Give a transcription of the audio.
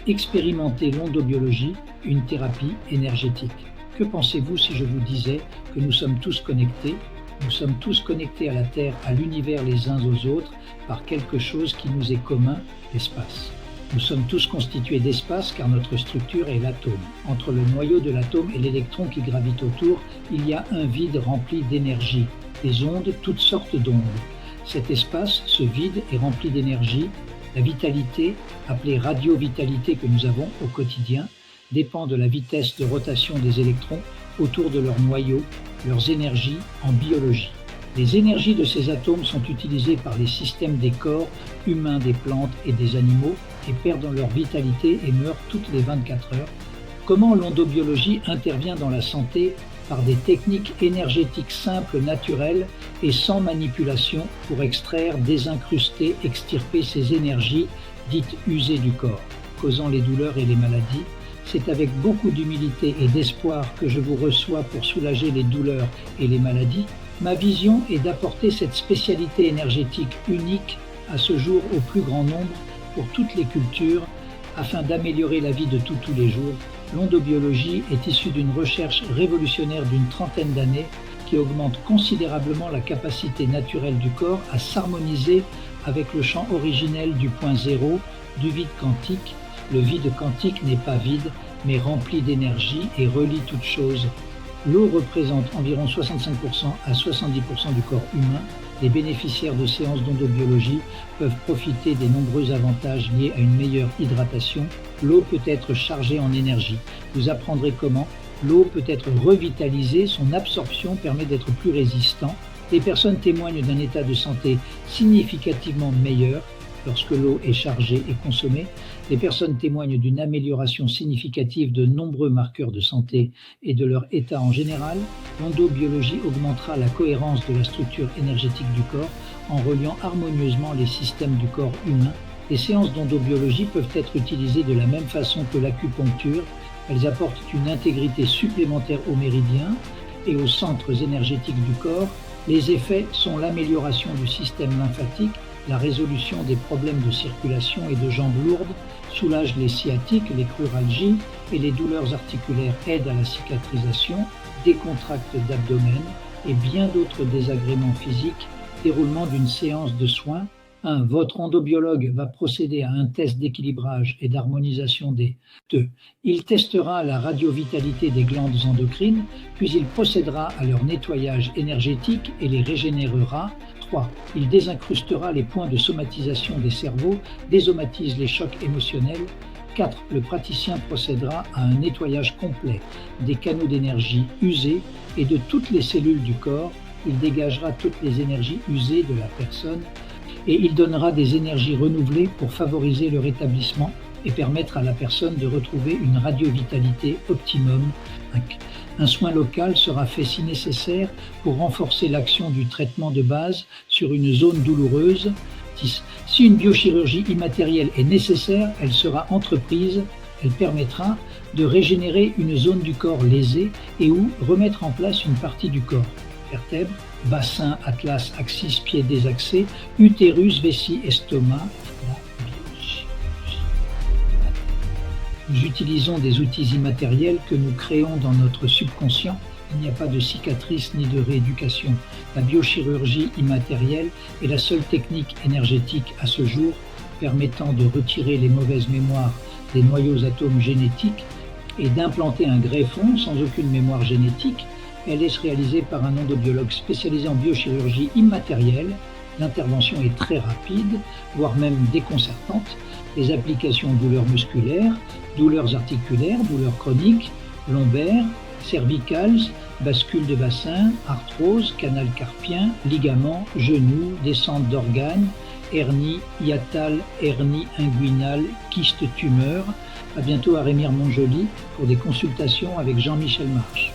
expérimentez l'ondobiologie, une thérapie énergétique. Que pensez-vous si je vous disais que nous sommes tous connectés? Nous sommes tous connectés à la Terre, à l'univers les uns aux autres, par quelque chose qui nous est commun, l'espace. Nous sommes tous constitués d'espace car notre structure est l'atome. Entre le noyau de l'atome et l'électron qui gravite autour, il y a un vide rempli d'énergie, des ondes, toutes sortes d'ondes. Cet espace, ce vide, est rempli d'énergie. La vitalité, appelée radiovitalité que nous avons au quotidien, dépend de la vitesse de rotation des électrons autour de leur noyau, leurs énergies en biologie. Les énergies de ces atomes sont utilisées par les systèmes des corps humains, des plantes et des animaux et perdent leur vitalité et meurent toutes les 24 heures. Comment l'ondobiologie intervient dans la santé? Par des techniques énergétiques simples, naturelles et sans manipulation pour extraire, désincruster, extirper ces énergies dites usées du corps, causant les douleurs et les maladies. C'est avec beaucoup d'humilité et d'espoir que je vous reçois pour soulager les douleurs et les maladies. Ma vision est d'apporter cette spécialité énergétique unique à ce jour au plus grand nombre pour toutes les cultures afin d'améliorer la vie de tous les jours. L'ondobiologie est issue d'une recherche révolutionnaire d'une trentaine d'années qui augmente considérablement la capacité naturelle du corps à s'harmoniser avec le champ originel du point zéro, du vide quantique. Le vide quantique n'est pas vide, mais rempli d'énergie et relie toutes choses. L'eau représente environ 65% à 70% du corps humain. Les bénéficiaires de séances d'ondobiologie peuvent profiter des nombreux avantages liés à une meilleure hydratation. L'eau peut être chargée en énergie. Vous apprendrez comment. L'eau peut être revitalisée, son absorption permet d'être plus résistant. Les personnes témoignent d'un état de santé significativement meilleur lorsque l'eau est chargée et consommée. Les personnes témoignent d'une amélioration significative de nombreux marqueurs de santé et de leur état en général. L'ondobiologie augmentera la cohérence de la structure énergétique du corps en reliant harmonieusement les systèmes du corps humain. Les séances d'ondobiologie peuvent être utilisées de la même façon que l'acupuncture. Elles apportent une intégrité supplémentaire aux méridiens et aux centres énergétiques du corps. Les effets sont l'amélioration du système lymphatique, la résolution des problèmes de circulation et de jambes lourdes, soulage les sciatiques, les cruralgies et les douleurs articulaires, aide à la cicatrisation, décontracte d'abdomen et bien d'autres désagréments physiques. Déroulement d'une séance de soins. 1. Votre endobiologue va procéder à un test d'équilibrage et d'harmonisation des 2. Il testera la radiovitalité des glandes endocrines, puis il procédera à leur nettoyage énergétique et les régénérera. 3. Il désincrustera les points de somatisation des cerveaux, désomatise les chocs émotionnels. 4. Le praticien procédera à un nettoyage complet des canaux d'énergie usés et de toutes les cellules du corps. Il dégagera toutes les énergies usées de la personne et il donnera des énergies renouvelées pour favoriser le rétablissement et permettre à la personne de retrouver une radiovitalité optimum. 5. Un soin local sera fait si nécessaire pour renforcer l'action du traitement de base sur une zone douloureuse. 6. Si une biochirurgie immatérielle est nécessaire, elle sera entreprise. Elle permettra de régénérer une zone du corps lésée et ou remettre en place une partie du corps. Vertèbres, bassin, atlas, axis, pieds désaxés, utérus, vessie, estomac. Nous utilisons des outils immatériels que nous créons dans notre subconscient. Il n'y a pas de cicatrice ni de rééducation. La biochirurgie immatérielle est la seule technique énergétique à ce jour permettant de retirer les mauvaises mémoires des noyaux atomes génétiques et d'implanter un greffon sans aucune mémoire génétique. Elle est réalisée par un ondobiologue spécialisé en biochirurgie immatérielle. L'intervention est très rapide, voire même déconcertante. Les applications douleurs musculaires, douleurs articulaires, douleurs chroniques, lombaires, cervicales, bascule de bassin, arthrose, canal carpien, ligaments, genoux, descente d'organes, hernie hiatale, hernie inguinale, kyste tumeur. À bientôt à Rémire-Montjoly pour des consultations avec Jean-Michel Marche.